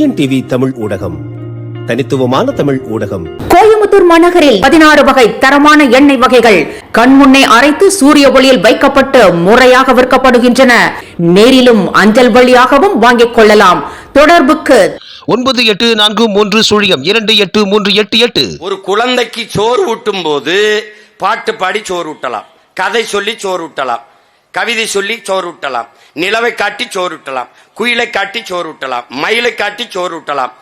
TNTV Tamil ஊடகம், தனித்துவமான தமிழ் ஊடகம். கோயம்புத்தூர் மாநகரில் 16 வகை தரமான எண்ணெய் வகைகள் கண்முன்னே அரைத்து சூரிய ஒளியில் வைக்கப்பட்டு முறையாக விற்கப்படுகின்றன. நேரிலும் அஞ்சல் வழியாகவும் வாங்கிக் கொள்ளலாம். தொடர்புக்கு 9843028388. ஒரு குழந்தைக்கு சோறு ஊட்டும் போது பாட்டு பாடி சோறு ஊட்டலாம், கதை சொல்லி சோறு ஊட்டலாம், கவிதை சொல்லி சோறு ஊட்டலாம், நிலவை காட்டி சோறு ஊட்டலாம், குயிலை காட்டி சோறு ஊட்டலாம், மயிலை காட்டி சோறு ஊட்டலாம்.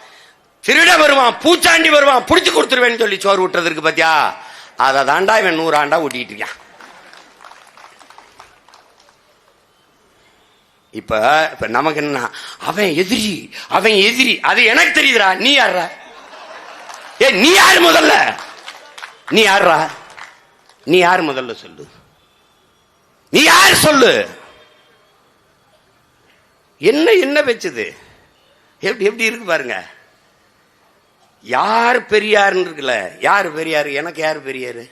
திருட வருவான், பூச்சாண்டி வருவான், புடிச்சு கொடுத்துருவேன்னு சொல்லி சோறு ஊட்டுறதுக்கு பத்தியா, அதை தாண்டா இவன் 100 ஆண்டா ஊட்டிட்டு இருக்கான். இப்ப நமக்கு என்ன, அவன் எதிரி அவன் எதிரி, அது எனக்கு தெரியுதுடா. நீ யாரா? நீ யாரு முதல்ல? நீ யாரா? நீ யாரு முதல்ல சொல்லு. நீ யார் சொல்லு. என்ன என்ன வச்சது எப்படி எப்படி இருக்கு பாருங்க. யார் பெரியார் இருக்குல்ல, யார் பெரியாரு? எனக்கு யார் பெரியாரு?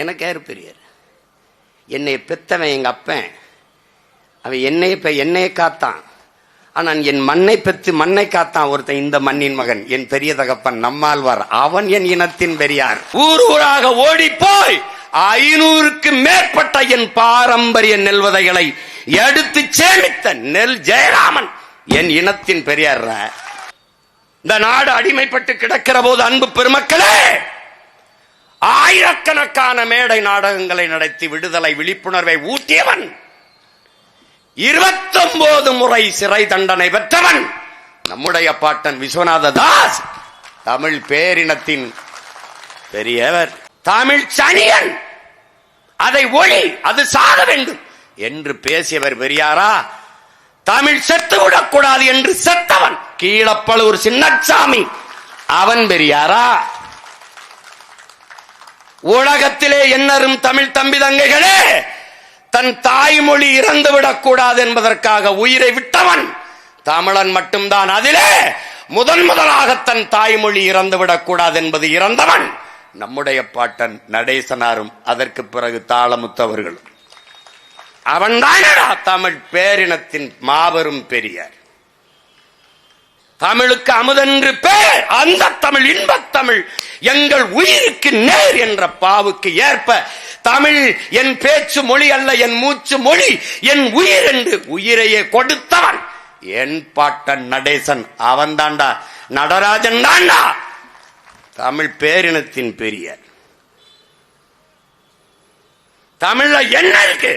எனக்கு யார் பெரியார்? என்னை பெத்தவன் எங்க அப்பன். அவன் என்னைய காத்தான். ஆனா என் மண்ணை பெற்று மண்ணை காத்தான் ஒருத்தன், இந்த மண்ணின் மகன், என் பெரிய தகப்பன் நம்மாழ்வார். அவன் என் இனத்தின் பெரியார். ஊர் ஊராக ஓடி போய் 500க்கு மேற்பட்ட என் பாரம்பரிய நெல் விதைகளை எடுத்து சேமித்த நெல் ஜெயராமன் என் இனத்தின் பெரியார். இந்த நாடு அடிமைப்பட்டு கிடக்கிற போது அன்பு பெருமக்களே, ஆயிரக்கணக்கான மேடை நாடகங்களை நடத்தி விடுதலை விழிப்புணர்வை ஊட்டியவன், 29 முறை சிறை தண்டனை பெற்றவன் நம்முடைய பாட்டன் விஸ்வநாத தாஸ். தமிழ் பேரினத்தின் பெரியவர், தமிழ் சனியன், அதை ஒளி, அது சாக வேண்டும் என்று பேசியவர் பெரியாரா? தமிழ் செத்துவிடக் கூடாது என்று செத்தவன் கீழப்பழுவூர் சின்னசாமி, அவன் பெரியாரா? உலகத்திலே என்னரும் தமிழ் தம்பி தங்கைகளே, தன் தாய்மொழி இறந்துவிடக் கூடாது என்பதற்காக உயிரை விட்டவன் தமிழன் மட்டும்தான். அதிலே முதலாக தன் தாய்மொழி இறந்துவிடக் கூடாது என்பது இறந்தவன் நம்முடைய பாட்டன் நடேசனாரும், அதற்கு பிறகு தாளமுத்தவர்களும். அவன்தானடா தமிழ் பேரினத்தின் மாபெரும் பெரியார். தமிழுக்கு அமுதென்று பேர், அந்த தமிழ் இன்பத்தமிழ் எங்கள் உயிருக்கு நேர் என்ற பாவுக்கு ஏற்ப தமிழ் என் பேச்சு மொழி அல்ல, என் மூச்சு மொழி, என் உயிர் என்று உயிரையே கொடுத்தவன் என் பாட்டன் நடேசன். அவன் தாண்டா, நடராஜன் தாண்டா தமிழ் பேரினத்தின் பெரியார். தமிழ்ல என்ன இருக்கு?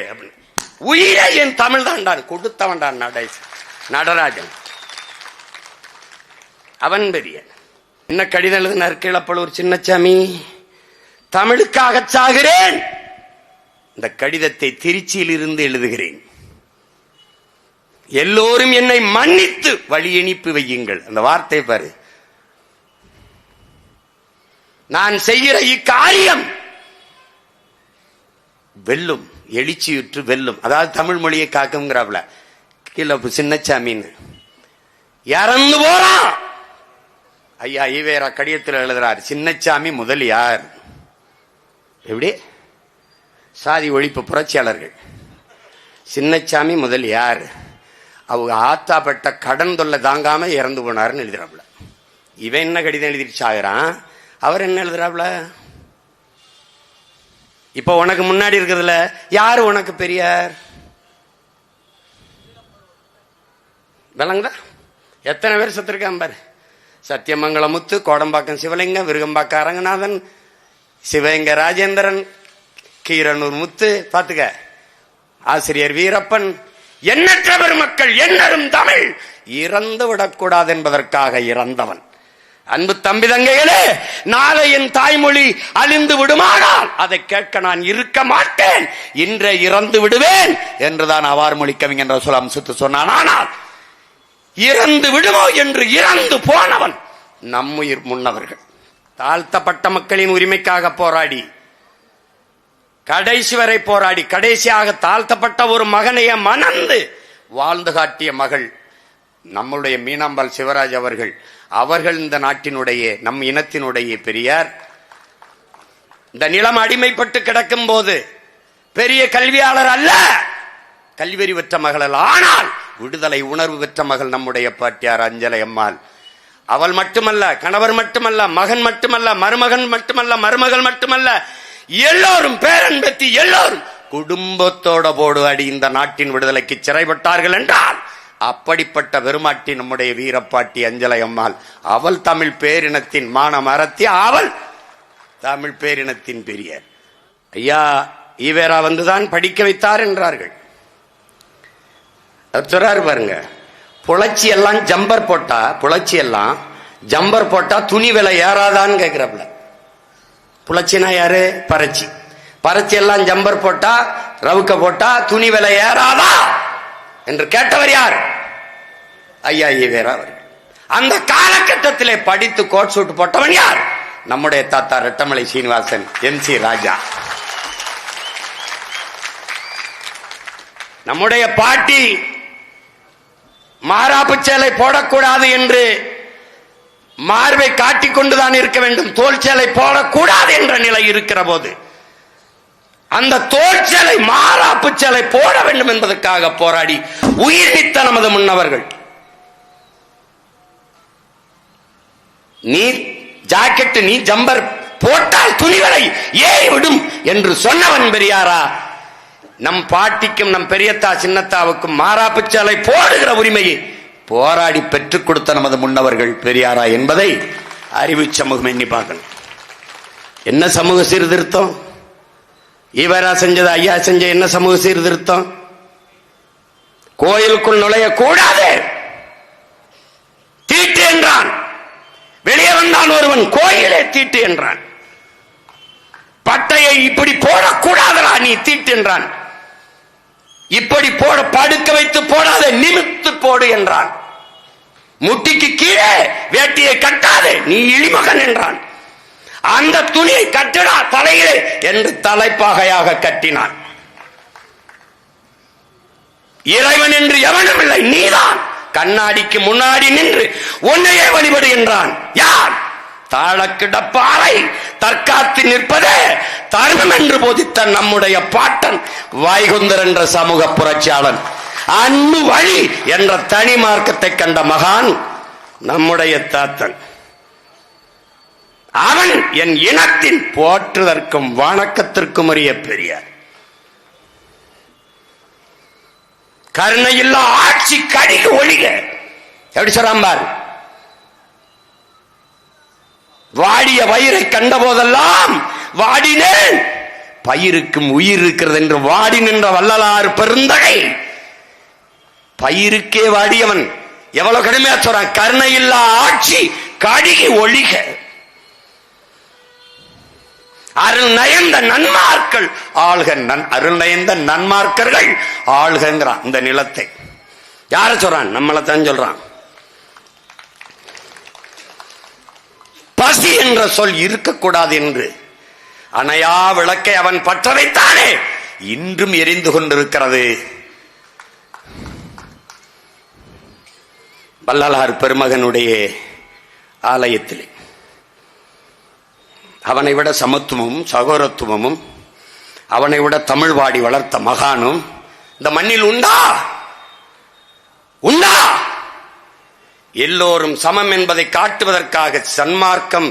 உயிரை என் தமிழ் தாண்டான் கொடுத்தவன்டான் நடராஜன். அவன் பெரியார். என்ன கடிதம் எழுதினார் கீழப்பழுவூர் சின்னசாமி? தமிழுக்காக சாகிறேன். இந்த கடிதத்தை திருச்சியில் இருந்து எழுதுகிறேன். எல்லோரும் என்னை மன்னித்து வழி அனுப்பி வையுங்கள். அந்த வார்த்தை பாரு. நான் செய்கிற இக்காரியம் வெல்லும், எழுச்சியுற்று வெல்லும். அதாவது தமிழ் மொழியை காக்குங்கிறாப்ல கீழ சின்னசாமின்னு. இறந்து போறான் ஐயா ஈவேரா கடிதத்தில் எழுதுறார், சின்னசாமி முதலியார். எப்படி? சாதி ஒழிப்பு புரட்சியாளர்கள். சின்னசாமி முதலியார் அவங்க ஆத்தாப்பட்ட கடன் தொல்லை தாங்காம இறந்து போனார்னு எழுதுறாப்ல. இவன் என்ன கடிதம் எழுதிட்டு சாகுறான், அவர் என்ன எழுதுறாப்ல? இப்ப உனக்கு முன்னாடி இருக்கிறதுல யாரு உனக்கு பெரியார்? விளங்குதா? எத்தனை பேர் செத்துருக்கான் பாரு. சத்தியமங்கலமுத்து, கோடம்பாக்கம் சிவலிங்கம், விருகம்பாக்கம் அரங்கநாதன், சிவகங்க ராஜேந்திரன், கீரனூர் முத்து, பாத்துக்க, ஆசிரியர் வீரப்பன், எண்ணற்ற பெருமக்கள். எண்ணரும் தமிழ் இறந்து விடக்கூடாது என்பதற்காக இறந்தவன். அன்பு தம்பி தங்கைகளே, நாளை என் தாய்மொழி அழிந்து விடுமானால் அதை கேட்க நான் இருக்க மாட்டேன், இன்றே இறந்து விடுவேன் என்றுதான் அவார் மொழி கவிஞர் ரசூல் அம்சத்து சொன்னான். ஆனால் இறந்து விடுமோ என்று இறந்து போனவன் நம்முயிர் முன்னவர்கள். தாழ்த்தப்பட்ட மக்களின் உரிமைக்காக போராடி, கடைசி வரை போராடி, கடைசியாக தாழ்த்தப்பட்ட ஒரு மகனைய மணந்து வாழ்ந்து காட்டிய மகள் நம்முடைய மீனாம்பாள் சிவராஜ் அவர்கள். அவர்கள் இந்த நாட்டினுடைய, நம் இனத்தினுடைய பெரியார். இந்த நிலம் அடிமைப்பட்டு கிடக்கும் போது பெரிய கல்வியாளர் அல்ல, கல்வியறிவற்ற மகள் அல்ல. ஆனால் விடுதலை உணர்வு பெற்ற மகள் நம்முடைய பாட்டியார் அஞ்சலை அம்மாள். அவள் மட்டுமல்ல, கணவர் மட்டுமல்ல, மகன் மட்டுமல்ல, மருமகன் மட்டுமல்ல, மருமகள் மட்டுமல்ல, எல்லோரும் பேரன் பெத்தி எல்லோரும் குடும்பத்தோட போடுவாடி இந்த நாட்டின் விடுதலைக்கு சிறைப்பட்டார்கள் என்றால் அப்படிப்பட்ட பெருமாட்டி நம்முடைய வீரப்பாட்டி அஞ்சலை அம்மாள். அவள் தமிழ் பேரினத்தின் மானமரத்தி, அவள் தமிழ் பேரினத்தின் பெரியார். ஐயா ஈவேரா வந்துதான் படிக்க வைத்தார் என்றார்கள். சொல்றாரு பாருங்க, புலச்சி எல்லாம் ஜம்பர் போட்டா, புலச்சி எல்லாம் ஜம்பர் போட்டா துணி விலை ஏறாதான்னு கேட்கிறாப்ல. புலச்சினா யாரு? பறச்சி. பறச்சி எல்லாம் ஜம்பர் போட்டா, ரவுக்க போட்டா துணி விலை ஏறாதா என்று கேட்டவர் யார்? ஐயா ஈவேரா அவர்கள். அந்த காலகட்டத்திலே படித்து கோட் சூட் போட்டவன் யார்? நம்முடைய தாத்தா ரெட்டமலை சீனிவாசன், MC ராஜா. நம்முடைய பாட்டி மாராப்பு சேலை போடக்கூடாது என்று மார்பை காட்டிக் கொண்டுதான் இருக்க வேண்டும், தோல் சேலை போடக்கூடாது என்ற நிலை இருக்கிற போது அந்த தோல் சேலை மாராப்பு சேலை போட வேண்டும் என்பதற்காக போராடி உயிர் நீத்த நமது முன்னவர்கள். நீ ஜாக்கெட், நீ ஜம்பர் போட்டால் துணிகளை ஏறிவிடும் என்று சொன்னவன் பெரியாரா? நம் பாட்டிக்கும் நம் பெரியத்தா சின்னத்தாவுக்கும் மாராப்பு சேலை போடுகிற உரிமையை போராடி பெற்றுக் கொடுத்த நமது முன்னவர்கள் பெரியாரா என்பதை அறிவு சமூகம் எண்ணி பார்க்கணும். என்ன சமூக சீர்திருத்தம் ஈவேரா செஞ்சது? ஐயா செஞ்ச என்ன சமூக சீர்திருத்தம்? கோயிலுக்குள் நுழைய கூடாது, தீட்டு என்றான். வெளியே வந்தான் ஒருவன், கோயிலே தீட்டு என்றான். பட்டையை இப்படி போடக்கூடாதா, நீ தீட்டு என்றான். இப்படி போட, படுக்க வைத்து போடாத, நிமித்து போடு என்றான். முட்டிக்கு கீழே வேட்டியை கட்டாதே, நீ இழிமகன் என்றான். அந்த துணியை கட்டிடா தலையிலே என்று தலைப்பாகையாக கட்டினான். இறைவன் என்று எவனும் இல்லை, நீதான் கண்ணாடிக்கு முன்னாடி நின்று உன்னையே வழிபடு என்றான். யார்? தாளக்கிடப்பாறை தற்காத்து நிற்பதே தர்மம் என்று போதித்த நம்முடைய பாட்டன் வைகுந்தர் என்ற சமூக புரட்சியாளன், அன்பு வழி என்ற தனி மார்க்கத்தை கண்ட மகான் நம்முடைய தாத்தன். அவன் என் இனத்தின் போற்றுதற்கும் வணக்கத்திற்கும் உரிய பெரியார். கருணையில்லா ஆட்சி கடிகு ஒழிக. எப்படி சொல்றாம்பார்? வாடிய வயிறை கண்ட போதெல்லாம் வாடினேன், பயிருக்கும் உயிர் இருக்கிறது என்று வாடி நின்ற வள்ளலார் பெருந்தகை. பயிருக்கே வாடியவன் எவ்வளவு கடுமையா சொல்றான், கருணையில்லா ஆட்சி கடிகு ஒழிக. அருள் நயந்த நன்மார்கள் ஆள்க, அருள் நயந்த நன்மார்க்கர்கள் ஆள்கிறான் இந்த நிலத்தை. யார சொல்றான்? நம்மளை தான் சொல்றான். பசி என்ற சொல் இருக்கக்கூடாது என்று அணையா விளக்கை அவன் பற்ற வைத்தானே, இன்றும் எரிந்து கொண்டிருக்கிறது. வள்ளலார் பெருமகனுடைய ஆலயத்திலே அவனை விட சமத்துவமும் சகோதரத்துவமும், அவனை விட தமிழ் வாடி வளர்த்த மகானும் இந்த மண்ணில் உண்டா? உண்டா? எல்லோரும் சமம் என்பதை காட்டுவதற்காக சன்மார்க்கம்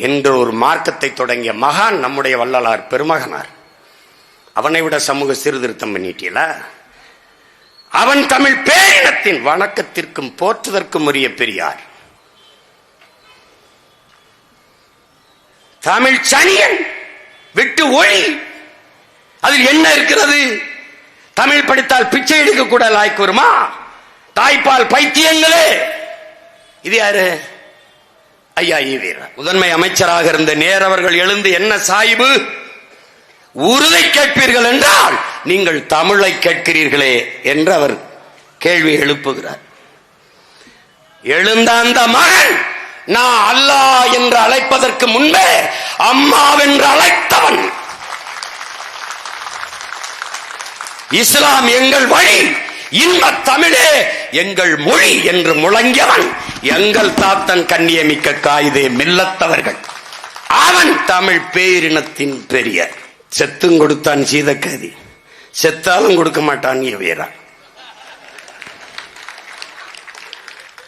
என்ற ஒரு மார்க்கத்தை தொடங்கிய மகான் நம்முடைய வள்ளலார் பெருமகனார். அவனை விட சமூக சீர்திருத்தம் பண்ணிட்டீல. அவன் தமிழ் பேரினத்தின் வணக்கத்திற்கும் போற்றுதற்கும் உரிய பெரியார். தமிழ் சனியன் விட்டு ஒளி, அதில் என்ன இருக்கிறது? தமிழ் படித்தால் பிச்சை எடுக்க கூட லாய்க்கு வருமா? தாய்ப்பால் பைத்தியங்களே. இது யாரு? ஐயா ஈவேரா. முதன்மை அமைச்சராக இருந்த நேரவர்கள் எழுந்து, என்ன சாய்பு உறுதி கேட்பீர்கள் என்றால் நீங்கள் தமிழை கேட்கிறீர்களே என்று அவர் கேள்வி எழுப்புகிறார். எழுந்த அந்த மகன், நான் அல்லாஹ் என்று அழைப்பதற்கு முன்பே அம்மாவென்று அழைத்தவன். இஸ்லாம் எங்கள் வழி, இன்ப தமிழே எங்கள் மொழி என்று முழங்கியவன் எங்கள் தாத்தன் கண்ணியமிக்க காயிதே மில்லத்தவர்கள். அவன் தமிழ் பேரினத்தின் பெரியார். செத்தும் கொடுத்தான் சீதக்கதி, செத்தாலும் கொடுக்க மாட்டான் ஈவேரா.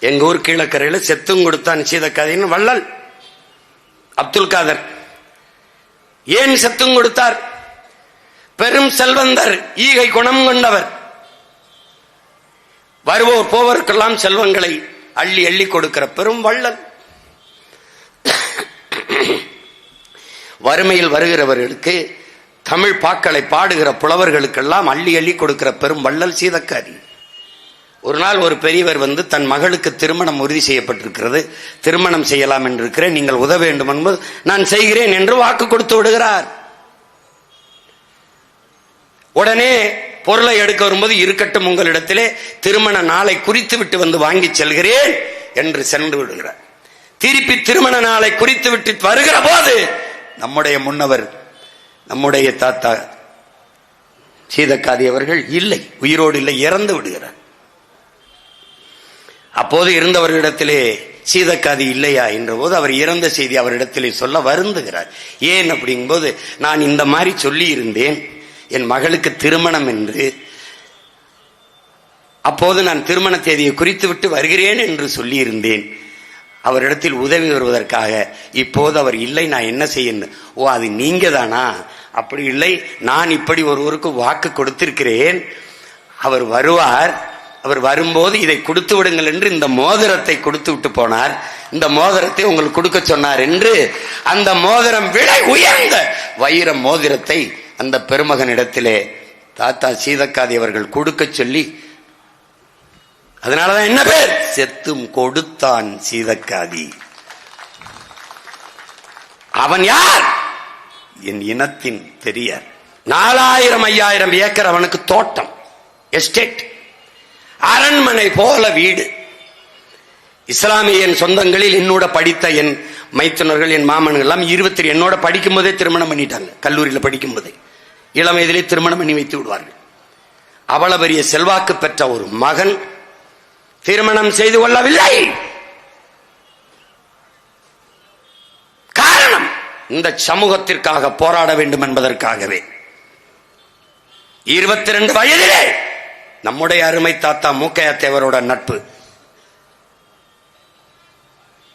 எங்க ஊர் கீழக்கரையில செத்தும் கொடுத்தான் சீதக்காதின்னு வள்ளல் அப்துல் காதர். ஏன் செத்தும் கொடுத்தார்? பெரும் செல்வந்தர், ஈகை குணம் கொண்டவர். வருவோர் போவருக்கெல்லாம் செல்வங்களை அள்ளி அள்ளி கொடுக்கிற பெரும் வள்ளல். வறுமையில் வருகிறவர்களுக்கு, தமிழ் பாக்களை பாடுகிற புலவர்களுக்கெல்லாம் அள்ளி அள்ளி கொடுக்கிற பெரும் வள்ளல் சீதக்காதி. ஒரு நாள் ஒரு பெரியவர் வந்து, தன் மகளுக்கு திருமணம் உறுதி செய்யப்பட்டிருக்கிறது, திருமணம் செய்யலாம் என்று இருக்கிறேன், நீங்கள் உதவ வேண்டும் என்பது, நான் செய்கிறேன் என்று வாக்கு கொடுத்து விடுகிறார். உடனே பொருளை எடுக்க வரும்போது, இருக்கட்டும் உங்களிடத்திலே, திருமண நாளை குறித்து விட்டு வந்து வாங்கி செல்கிறேன் என்று சென்று விடுகிறார். திருப்பி திருமண நாளை குறித்து விட்டு வருகிற போது நம்முடைய முன்னவர், நம்முடைய தாத்தா சீதக்காதி அவர்கள் இல்லை, உயிரோடு இல்லை, இறந்து விடுகிறார். அப்போது இருந்தவர்களிடத்திலே சீதக்காதி இல்லையா என்ற போது அவர் இறந்த செய்தி அவரிடத்திலே சொல்ல வருந்துகிறார். ஏன் அப்படிங்கும்போது, நான் இந்த மாதிரி சொல்லி இருந்தேன் என் மகளுக்கு திருமணம் என்று, அப்போது நான் திருமண தேதியை குறித்து விட்டு வருகிறேன் என்று சொல்லி இருந்தேன், அவரிடத்தில் உதவி வருவதற்காக. இப்போது அவர் இல்லை, நான் என்ன செய்யணும்? ஓ, அது நீங்க தானா? அப்படி இல்லை, நான் இப்படி ஒருவருக்கு வாக்கு கொடுத்திருக்கிறேன், அவர் வருவார், அவர் வரும்போது இதை கொடுத்து விடுங்கள் என்று இந்த மோதிரத்தை கொடுத்து விட்டு போனார், இந்த மோதிரத்தை உங்களுக்கு கொடுக்க சொன்னார் என்று அந்த மோதிரம் விலை உயர்ந்த வைர மோதிரத்தை அந்த பெருமகனிடத்திலே தாத்தா சீதக்காதி அவர்கள் கொடுக்க சொல்லி, அதனாலதான் என்ன பேர்? செத்தும் கொடுத்தான் சீதக்காதி. அவன் யார்? என் இனத்தின் பெரியார். 4000-5000 ஏக்கர் அவனுக்கு தோட்டம், எஸ்டேட், அரண்மனை போல வீடு. இஸ்லாமிய என் சொந்தங்களில் என்னோட படித்த என் மைத்துனர்கள், என் மாமன்கள் எல்லாம் 22 என்னோட படிக்கும் போதே திருமணம் பண்ணிட்டாங்க. கல்லூரியில் படிக்கும் போதே இளம் வயதிலே திருமணம் பண்ணி வைத்து விடுவார்கள். அவ்வளவு பெரிய செல்வாக்கு பெற்ற ஒரு மகன் திருமணம் செய்து கொள்ளவில்லை. காரணம், இந்த சமூகத்திற்காக போராட வேண்டும் என்பதற்காகவே. 22 வயதிலே நம்முடைய அருமை தாத்தா மூக்கையா தேவரோட நட்பு.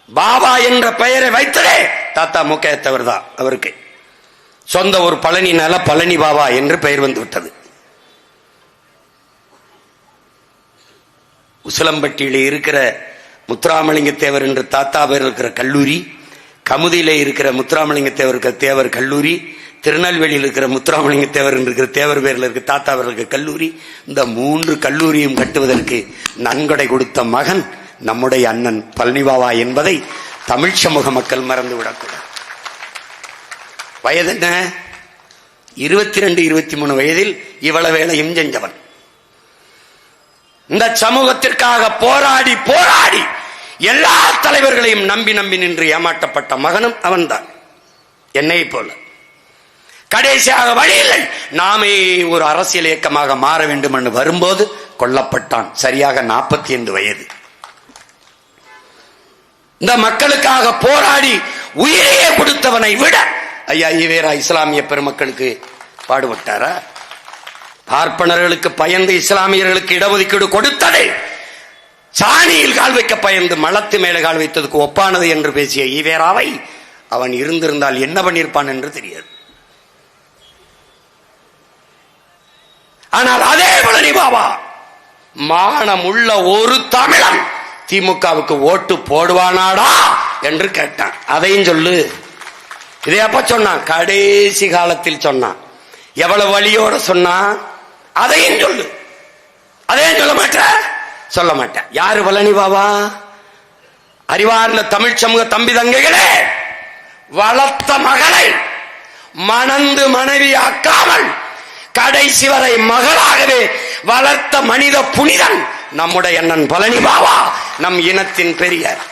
பாபா என்ற பெயரை வைத்ததே தாத்தா மூக்கையா தேவர் தான். அவருக்கு சொந்த ஒரு பழனினால பழனி பாபா என்று பெயர் வந்து விட்டது. உசிலம்பட்டியிலே இருக்கிற முத்துராமலிங்க தேவர் என்று தாத்தா பேர் இருக்கிற கல்லூரி, கமுதியிலே இருக்கிற முத்துராமலிங்க தேவர் இருக்கிற தேவர் கல்லூரி, திருநெல்வேலியில் இருக்கிற முத்துராமலிங்க தேவர் இருக்கிற தேவர் பேரில் இருக்கிற தாத்தா பேர் இருக்கிற கல்லூரி, இந்த 3 கல்லூரியும் கட்டுவதற்கு நன்கொடை கொடுத்த மகன் நம்முடைய அண்ணன் பழனி பாபா என்பதை தமிழ் சமூக மக்கள் மறந்துவிடக்கூடாது. வயது என்ன? 22-23 வயதில் இவ்வளவு வேலையும் செஞ்சவன். இந்த சமூகத்திற்காக போராடி போராடி எல்லா தலைவர்களையும் நம்பி நம்பி நின்று ஏமாற்றப்பட்ட மகனும் அவன்தான், என்னை போல. கடைசியாக வழியில்லை, நாமே ஒரு அரசியல் இயக்கமாக மாற வேண்டும் என்று வரும்போது கொல்லப்பட்டான். சரியாக 45 வயது. இந்த மக்களுக்காக போராடி உயிரையே கொடுத்தவனை விட ஐயா ஈவேரா இஸ்லாமிய பெருமக்களுக்கு பாடுபட்டாரா? பார்ப்பனர்களுக்கு பயந்து இஸ்லாமியர்களுக்கு இடஒதுக்கீடு கொடுத்ததை சாணியில் கால் வைக்க பயந்து மலத்து மேலே கால் வைத்ததுக்கு ஒப்பானது என்று பேசிய ஈவேராவை அவன் இருந்திருந்தால் என்ன பண்ணியிருப்பான் என்று தெரியாது. ஆனால் அதே பழனி பாபா மானம் உள்ள ஒரு தமிழன் திமுகவுக்கு ஓட்டு போடுவானாடா என்று கேட்டான். அதையும் சொல்லு. இதே அப்ப சொன்னான், கடைசி காலத்தில் சொன்னான். எவ்வளவு வழியோட சொன்னான், அதையும் சொல்லு. அதையும் சொல்ல மாட்டேன், சொல்ல மாட்டேன். யாரு பழனி பாபா? அறிவார்ந்த தமிழ் சமூக தம்பி தங்கைகளே, வளர்த்த மகளை மணந்து மனைவியாக்காமல் கடைசி வரை மகளாகவே வளர்த்த மனித புனிதன் நம்முடைய அண்ணன் பழனி பாபா, நம் இனத்தின் பெரியார்.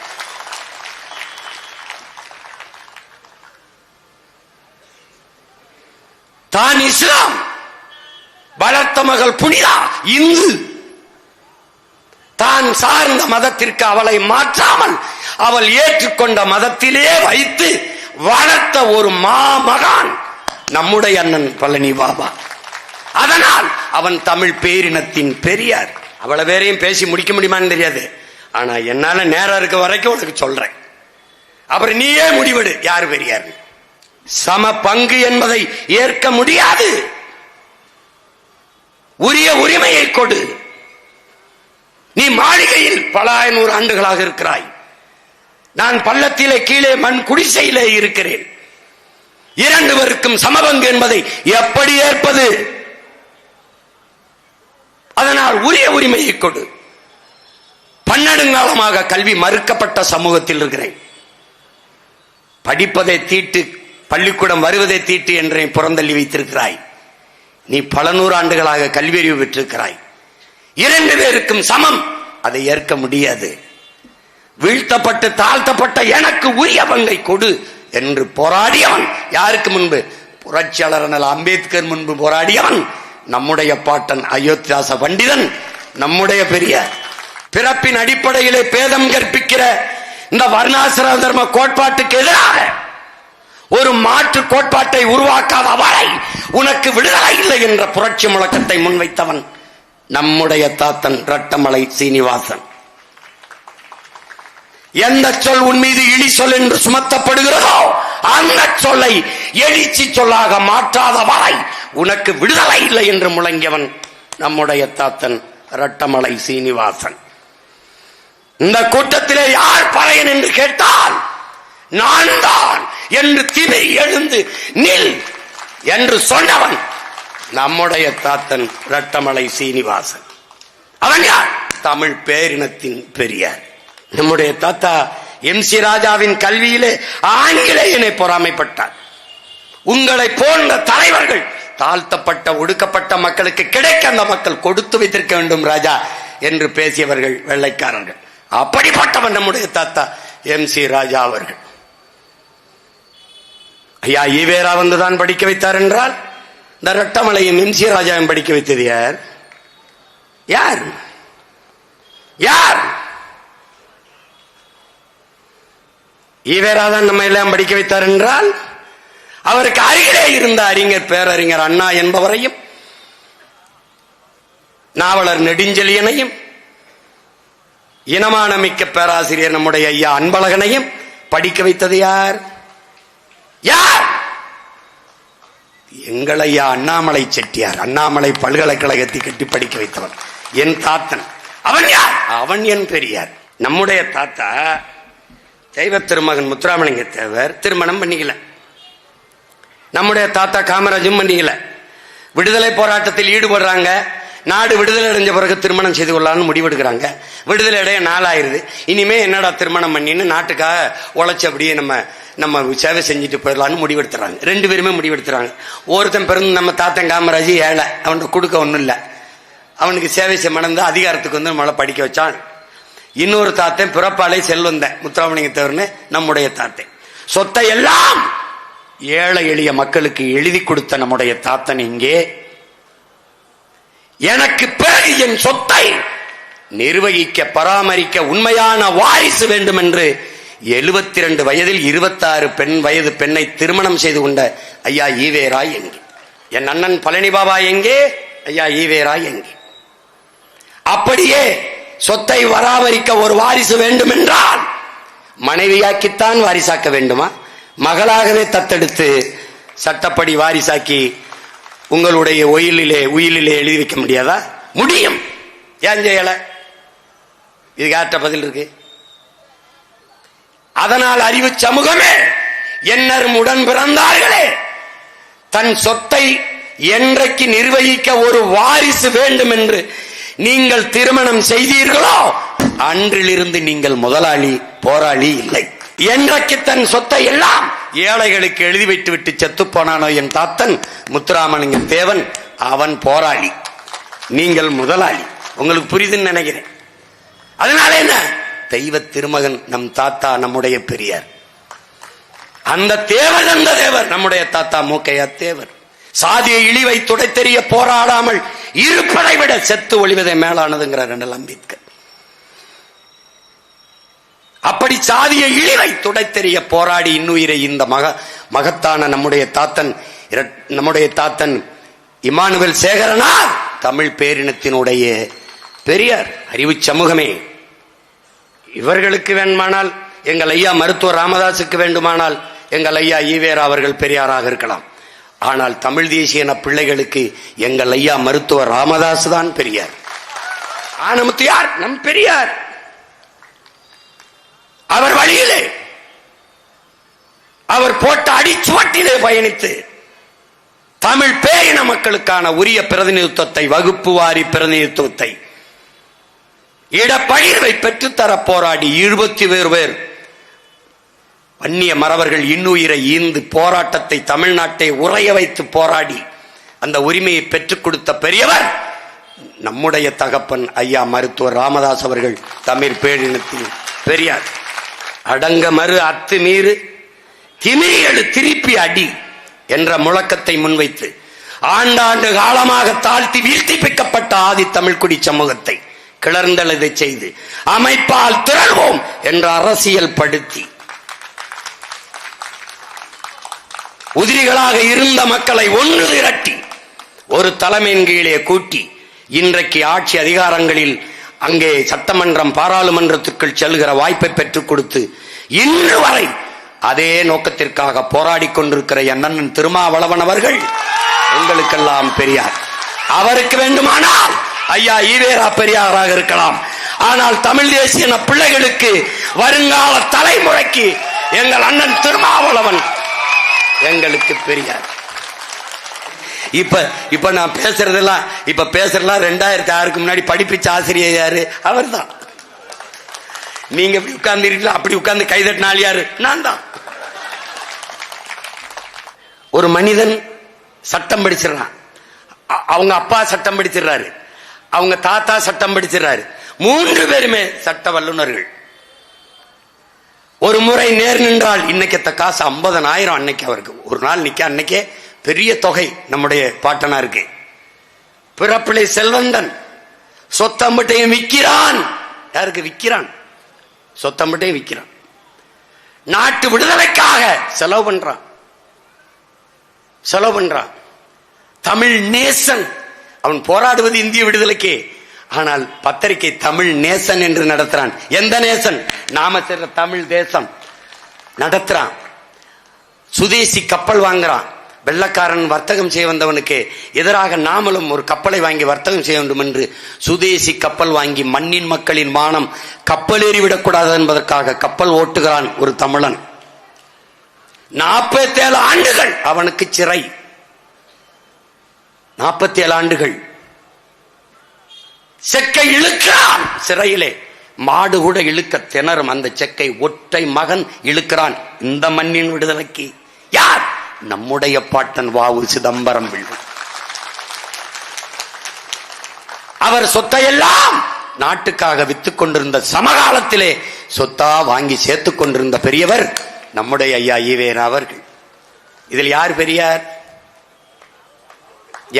தான் இஸ்லாம் வளர்த்த மகள் புனிதா இந்து. தான் சார்ந்த மதத்திற்கு அவளை மாற்றாமல் அவள் ஏற்றுக்கொண்ட மதத்திலே வைத்து வளர்த்த ஒரு மாமகான் நம்முடைய அண்ணன் பழனி பாபா. அதனால் அவன் தமிழ் பேரினத்தின் பெரியார். அவ்வளவு பேரையும் பேசி முடிக்க முடியுமான்னு தெரியாது. ஆனா என்னால நேரம் இருக்க வரைக்கும் உனக்கு சொல்றேன். அப்புறம் நீயே முடிவெடு யாரு பெரியார். சம பங்கு என்பதை ஏற்க முடியாது. உரிய உரிமையை கொடு. நீ மாளிகையில் பல 500 ஆண்டுகளாக இருக்கிறாய். நான் பள்ளத்திலே கீழே மண் குடிசையிலே இருக்கிறேன். 2 பேருக்கும் சமபங்கு என்பதை எப்படி ஏற்பது? அதனால் உரிய உரிமையை கொடு. பன்னெடுங்காலமாக கல்வி மறுக்கப்பட்ட சமூகத்தில் இருக்கிறேன். படிப்பதை தீட்டு, பள்ளிக்கூடம் வருவதை தீட்டு என்று புறந்தள்ளி வைத்திருக்கிறாய். நீ பல 100 ஆண்டுகளாக கல்வியறிவு பெற்றிருக்கிறாய். 2 பேருக்கும் சமம், அதை ஏற்க முடியாது. வீழ்த்தப்பட்டு தாழ்த்தப்பட்ட எனக்கு உரிய பங்கை கொடு என்று போராடியவன் யாருக்கு முன்பு? புரட்சியாளர் அம்பேத்கர் முன்பு போராடியவன் நம்முடைய பாட்டன் அயோத்தியாச பண்டிதன், நம்முடைய பெரியார். பிறப்பின் அடிப்படையிலே பேதம் கற்பிக்கிற இந்த வர்ணாசிரம தர்ம கோட்பாட்டுக்கு எதிராக ஒரு மாற்று கோட்பாட்டை உருவாக்காத வரை உனக்கு விடுதலை இல்லை என்ற புரட்சி முழக்கத்தை முன்வைத்தவன் நம்முடைய தாத்தன் ரட்டமலை சீனிவாசன். எந்த சொல் உன் மீது இழி சொல் என்று சுமத்தப்படுகிறதோ அந்த சொல்லை எழுச்சி சொல்லாக மாற்றாத வரை உனக்கு விடுதலை இல்லை என்று முழங்கியவன் நம்முடைய தாத்தன் ரட்டமலை சீனிவாசன். இந்த கூட்டத்திலே யார் பறையன் என்று கேட்டால் நான் தான் என்று திரை எழுந்து நில் என்று சொன்னவன் நம்முடைய தாத்தன் ரட்டமலை சீனிவாசன். அவன் யார்? தமிழ் பேரினத்தின் பெரியார். நம்முடைய தாத்தா MC ராஜாவின் கல்வியிலே ஆங்கிலேயனை பொறாமைப்பட்டார். உங்களை போன்ற தலைவர்கள் தாழ்த்தப்பட்ட ஒடுக்கப்பட்ட மக்களுக்கு கிடைக்க அந்த மக்கள் கொடுத்து வைத்திருக்க வேண்டும் ராஜா என்று பேசியவர்கள் வெள்ளைக்காரர்கள். அப்படிப்பட்டவன் நம்முடைய தாத்தா MC ராஜா அவர்கள். ஐயா ஈவேரா வந்துதான் படிக்க வைத்தார் என்றால் இந்த ரட்டமலையும் MC ராஜாவும் படிக்க வைத்தது யார்? யார் யார்? ஈவேரா தான் நம்ம எல்லாம் படிக்க வைத்தார் என்றால் அவருக்கு அருகிலே இருந்த அறிஞர் பேரறிஞர் அண்ணா என்பவரையும் நாவலர் நெடுஞ்செழியனையும் இனமான மிக்க பேராசிரியர் நம்முடைய ஐயா அன்பழகனையும் படிக்க வைத்தது யார்? யார்? எங்கள் ஐயா அண்ணாமலை செட்டியார். அண்ணாமலை பல்கலைக்கழகத்தை கட்டி படிக்க வைத்தவன் என் தாத்தன். அவன் யார்? அவன் என் பெரியார். நம்முடைய தாத்தா தெய்வ திருமகன் முத்துராமலிங்க தேவர் திருமணம் பண்ணிக்கல. நம்முடைய தாத்தா காமராஜும் பண்ணிக்கல. விடுதலை போராட்டத்தில் ஈடுபடுறாங்க. நாடு விடுதலை அடைஞ்ச பிறகு திருமணம் செய்து கொள்ளலாம்னு முடிவெடுக்கிறாங்க. விடுதலை அடைய நாளாயிருது. இனிமே என்னடா திருமணம் பண்ணின்னு நாட்டுக்காக உழைச்சி அப்படியே நம்ம சேவை செஞ்சுட்டு போயிடலான்னு முடிவெடுத்துறாங்க. 2 பேருமே முடிவெடுத்துறாங்க. ஒருத்தன் பிறந்து நம்ம தாத்தன் காமராஜ் ஏழை, அவனுக்கு கொடுக்க ஒன்றும் இல்லை. அவனுக்கு சேவை மணந்து அதிகாரத்துக்கு வந்து நம்மளை படிக்க வச்சான். இன்னொரு தாத்தன் பிறப்பாலே செல்வந்தன் முத்துராமலிங்க தேவர்னு நம்முடைய தாத்தன். சொத்தை எல்லாம் ஏழை எளிய மக்களுக்கு எழுதி கொடுத்த நம்முடைய தாத்தன் இங்கே எனக்கு பிறகு என் சொத்தை நிர்வகிக்க பராமரிக்க உண்மையான வாரிசு வேண்டும் என்று 72 வயதில் 26 வயது பெண்ணை திருமணம் செய்து கொண்ட ஐயா ஈவேரா எங்கே? என் அண்ணன் பழனி பாபா எங்கே? ஐயா ஈவேரா எங்கே? அப்படியே சொத்தை பராமரிக்க ஒரு வாரிசு வேண்டும் என்றால் மனைவியாக்கித்தான் வாரிசாக்க வேண்டுமா? மகளாகவே தத்தெடுத்து சட்டப்படி வாரிசாக்கி உங்களுடைய உயிலிலே எழுதி வைக்க முடியாதா? முடியும். ஏன் செய்யல? இதுக்கு யார்ட்ட பதில் இருக்கு? அதனால் அறிவு சமூகமே, என்னரும் உடன் பிறந்தார்களே, தன் சொத்தை என்றைக்கு நிர்வகிக்க ஒரு வாரிசு வேண்டும் என்று நீங்கள் திருமணம் செய்தீர்களோ அன்றிலிருந்து நீங்கள் முதலாளி போராளி இல்லை. என்றைக்கு தன் சொத்தை எல்லாம் ஏழைகளுக்கு எழுதி வைத்து விட்டு செத்து போனானோ என் தாத்தன் முத்துராமலிங்க தேவன், அவன் போராளி, நீங்கள் முதலாளி. உங்களுக்கு புரியுதுன்னு நினைக்கிறேன். அதனால என்ன? தெய்வ திருமகன் நம் தாத்தா நம்முடைய பெரியார். அந்த தேவர், அந்த தேவர் நம்முடைய தாத்தா மூக்கையா தேவர். சாதிய இழிவை துடைத்தெறிய போராடாமல் இருப்பதை விட செத்து ஒளிவதை மேலானதுங்கிறார் அண்ணல் அம்பேத்கர். அப்படி சாதிய இழிவை துடைத்தெறிய போராடி இன்னுயிரை இந்த மகத்தான நம்முடைய தாத்தன் இமானுவேல் சேகரனார் தமிழ் பேரினத்தினுடைய பெரியார். அறிவு சமூகமே, இவர்களுக்கு வேண்டுமானால், எங்கள் ஐயா மருத்துவர் ராமதாசுக்கு வேண்டுமானால் எங்கள் ஐயா ஈவேரா அவர்கள் பெரியாராக இருக்கலாம். ஆனால் தமிழ் தேசிய பிள்ளைகளுக்கு எங்கள் ஐயா மருத்துவர் ராமதாஸ் தான் பெரியார். ஆனமுத்து யார்? நம் பெரியார். அவர் வழியிலே, அவர் போட்ட அடிச்சுவட்டிலே பயணித்து தமிழ் பேரின மக்களுக்கான உரிய பிரதிநிதித்துவத்தை, வகுப்பு வாரி பிரதிநிதித்துவத்தை, இடப்பகிர்வை பெற்றுத்தர போராடி 20 பேர் வன்னிய மறவர்கள் இன்னுயிரை ஈந்து போராட்டத்தை தமிழ்நாட்டை உறைய வைத்து போராடி அந்த உரிமையை பெற்றுக் கொடுத்த பெரியவர் நம்முடைய தகப்பன் ஐயா மருத்துவர் ராமதாஸ் அவர்கள். தமிழ் பேரினத்தின் பெரியார். அடங்க மறு அத்து மீறு திமிரியடு திருப்பி அடி என்ற முழக்கத்தை முன்வைத்து ஆண்டாண்டு காலமாக தாழ்த்தி வீழ்த்திப்பிக்கப்பட்ட ஆதி தமிழ்குடி சமூகத்தை கிளர்ந்தெழுதை செய்து அமைப்பால் திரள்வோம் என்ற அரசியல் படுத்தி உதிரிகளாக இருந்த மக்களை ஒன்று திரட்டி ஒரு தலைமையின் கீழே கூட்டி இன்றைக்கு ஆட்சி அதிகாரங்களில் அங்கே சட்டமன்றம் பாராளுமன்றத்திற்குள் செல்கிற வாய்ப்பை பெற்றுக் கொடுத்து இன்று வரை அதே நோக்கத்திற்காக போராடி கொண்டிருக்கிற அண்ணன் திருமாவளவன் அவர்கள் எங்களுக்கெல்லாம் பெரியார். அவருக்கு வேண்டுமானால் ஐயா ஈவேரா பெரியாராக இருக்கலாம். ஆனால் தமிழ் தேசிய பிள்ளைகளுக்கு, வருங்கால தலைமுறைக்கு எங்கள் அண்ணன் திருமாவளவன் எங்களுக்கு பெரியார். இப்ப நான் பேசுறதெல்லாம் 2006 முன்னாடி படிப்பிச்ச ஆசிரியர் யாரு? அவர் தான். நீங்க இப்படி உட்கார்ந்து அப்படி உட்கார்ந்து கைதட்டினால் யாரு? நான் தான். ஒரு மனிதன் சட்டம் படிச்சிடறான், அவங்க அப்பா சட்டம் படிச்சிடறாரு, அவங்க தாத்தா சட்டம் படிச்சிடறாரு, 3 பேருமே சட்ட வல்லுநர்கள். ஒரு முறை நேர் நின்றால் இன்னைக்கு காசு 50,000 அன்னைக்கு அவருக்கு ஒரு நாள் நிக்க, அன்னைக்கே பெரிய தொகை நம்முடைய பாட்டனாருக்கு. பிறப்பிலை செல்வந்தன், சொத்தம்பட்டையும் விற்கிறான். யாருக்கு விற்கிறான்? சொத்தம்பட்டையும் விற்கிறான். நாட்டு விடுதலைக்காக செலவு பண்றான். தமிழ் நேசன். அவன் போராடுவது இந்திய விடுதலைக்கே. ஆனால் பத்திரிகை தமிழ் நேசன் என்று நடத்துறான். எந்த நேசன்? நாம சேர்ந்த தமிழ் தேசம் நடத்துறான். சுதேசி கப்பல் வாங்குறான். வெள்ளக்காரன் வர்த்தகம் செய்ய வந்தவனுக்கு எதிராக நாமளும் ஒரு கப்பலை வாங்கி வர்த்தகம் செய்ய வேண்டும் என்று சுதேசி கப்பல் வாங்கி மண்ணின் மக்களின் மானம் கப்பல் ஏறிவிடக்கூடாது என்பதற்காக கப்பல் ஓட்டுகிறான் ஒரு தமிழன். 47 ஆண்டுகள் அவனுக்கு சிறை. 47 ஆண்டுகள் செக்கை இழுக்கிறான் சிறையிலே. மாடு கூட இழுக்க திணறும் அந்த செக்கை ஒற்றை மகன் இழுக்கிறான். இந்த மண்ணின் விடுதலைக்கு யார்? நம்முடைய பாட்டன் வாவு சிதம்பரம் பிள்ளை. அவர் சொத்தையெல்லாம் நாட்டுக்காக வித்துக் கொண்டிருந்த சமகாலத்திலே சொத்தா வாங்கி சேர்த்துக் கொண்டிருந்த பெரியவர் நம்முடைய ஐயா ஈவேரா அவர்கள். இதில் யார் பெரியார்?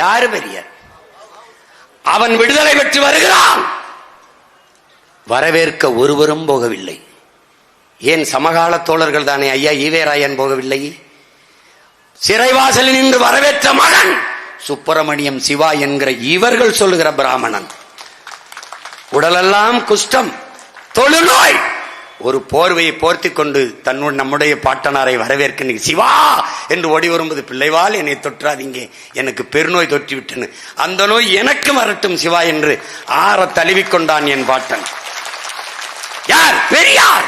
யாரு பெரியார்? அவன் விடுதலை பெற்று வருகிறான். வரவேற்க ஒருவரும் போகவில்லை. ஏன்? சமகால தோழர்கள் தானே. ஐயா ஈவேரா ஏன் போகவில்லை? சிறைவாசலில் நின்று வரவேற்ற மகன் சுப்பிரமணியம் சிவா என்கிற இவர்கள் சொல்லுகிற பிராமணன். உடலெல்லாம் குஷ்டம், தொழுநோய், ஒரு போர்வையை போர்த்தி கொண்டு நம்முடைய பாட்டனாரை வரவேற்க சிவா என்று ஓடி வரும்போது, பிள்ளைவால் என்னை தொற்றாதீங்க, எனக்கு பெருநோய் தொற்றி விட்டேன்னு, அந்த நோய் எனக்கு வரட்டும் சிவா என்று ஆற தழுவிக்கொண்டான் என் பாட்டன். யார்? பெரியார்.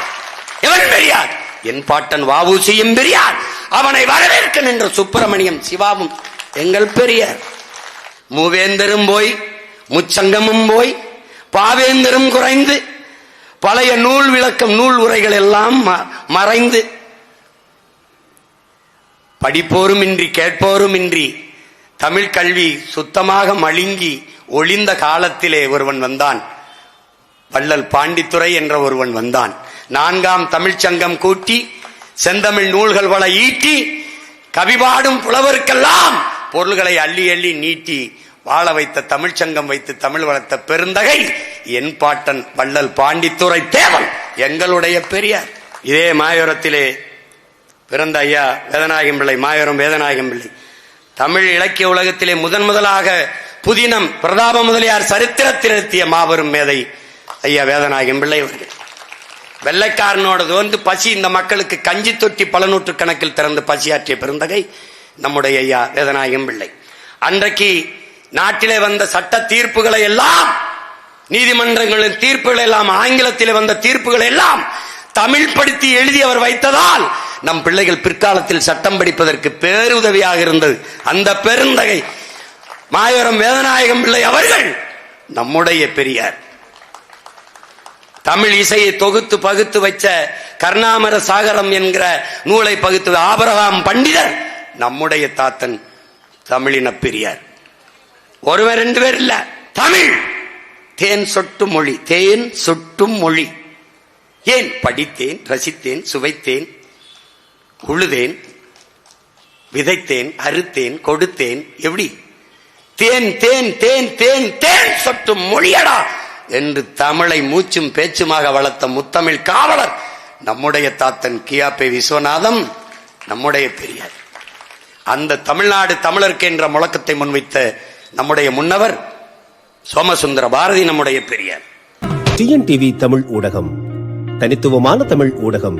எவன் பெரியார்? என் பாட்டன் வாவூசியும் பெரியார். அவனை வரவேற்க நின்ற சுப்பிரமணியம் சிவாவும் எங்கள் பெரியார். மூவேந்தரும் போய், முச்சங்கமும் போய், பாவேந்தரும் குறைந்து, பழைய நூல் விளக்கம் நூல் உரைகள் எல்லாம் மறைந்து, படிப்போரும் இன்றி கேட்போரும் இன்றி தமிழ் கல்வி சுத்தமாக மழுங்கி ஒளிந்த காலத்திலே ஒருவன் வந்தான். வள்ளல் பாண்டித்துரை என்ற ஒருவன் வந்தான். 4ஆம் தமிழ்ச்சங்கம் கூட்டி செந்தமிழ் நூல்கள் வள ஈட்டி கவிபாடும் புலவருக்கெல்லாம் பொருள்களை அள்ளி அள்ளி நீட்டி வாழ வைத்த தமிழ்ச்சங்கம் வைத்து தமிழ் வளர்த்த பெருந்தகை என் பாட்டன் வள்ளல் பாண்டித்துரை தேவன், எங்களுடைய பெரியார். இதே மாயோரத்திலே பிறந்த ஐயா வேதநாயகம் பிள்ளை, மாயோரம் வேதநாயகம் பிள்ளை, தமிழ் இலக்கிய உலகத்திலே முதலாக புதினம் பிரதாப முதலியார் சரித்திரத்தில் நிறுத்திய மாபெரும் மேதை ஐயா வேதநாயகம் பிள்ளை அவர்கள். வெள்ளைக்காரனோடது வந்து பசி இந்த மக்களுக்கு கஞ்சி தொட்டி பல நூற்று கணக்கில் திறந்து பசியாற்றிய பெருந்தகை நம்முடைய ஐயா வேதநாயகம் பிள்ளை. அன்றைக்கு நாட்டிலே வந்த சட்ட தீர்ப்புகளை எல்லாம், நீதிமன்றங்களின் தீர்ப்புகள் எல்லாம், ஆங்கிலத்திலே வந்த தீர்ப்புகள் எல்லாம் தமிழ் படுத்தி எழுதி அவர் வைத்ததால் நம் பிள்ளைகள் பிற்காலத்தில் சட்டம் படிப்பதற்கு பேருதவியாக இருந்தது. அந்த பெருந்தகை மாயவரம் வேதநாயகம் பிள்ளை அவர்கள் நம்முடைய பெரியார். தமிழ் இசையை தொகுத்து பகுத்து வச்ச கர்ணாமர சாகரம் என்கிற நூலை பகுத்து ஆபிரகாம் பண்டிதர் நம்முடைய தாத்தன் தமிழின பெரியார். ஒருவர் ரெண்டு பேர் இல்ல, தமிழ் தேன் சொட்டும் மொழி, தேன் சொட்டும் மொழி. ஏன் படித்தேன், ரசித்தேன், சுவைத்தேன், உழுதேன், விதைத்தேன், அறுத்தேன், கொடுத்தேன். எப்படி தேன் தேன் தேன் தேன் தேன் சொட்டும் மொழியடா என்று தமிழை மூச்சும் பேச்சுமாக வளர்த்த முத்தமிழ் காவலர் நம்முடைய தாத்தன் கியாபே விஸ்வநாதம் நம்முடைய பெரியார். அந்த தமிழ்நாடு தமிழருக்கு என்ற முழக்கத்தை முன்வைத்த நம்முடைய முன்னவர் சோமசுந்தர பாரதி நம்முடைய பெரியார். டிஎன்டிவி தமிழ் ஊடகம், தனித்துவமான தமிழ் ஊடகம்.